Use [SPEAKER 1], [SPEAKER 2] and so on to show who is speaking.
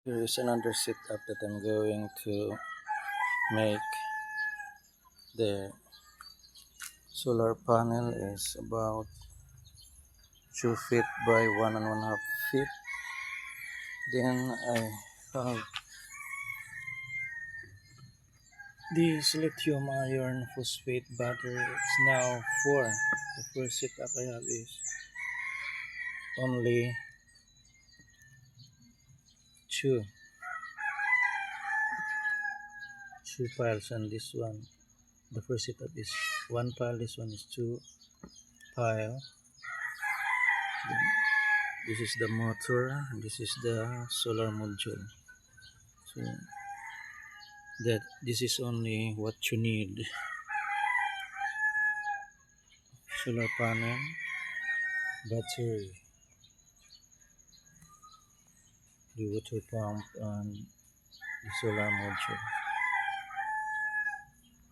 [SPEAKER 1] Here is another setup that I'm going to make. The solar panel is about 2 feet by 1.5 feet. Then I have this lithium iron phosphate battery. It's now 4. The first setup I have is only 2 piles, and this one, the first setup is 1 pile, this one is 2 pile. Then this is the motor, this is the solar module. So that this is only what you need: solar panel, battery, the water pump, and the solar module.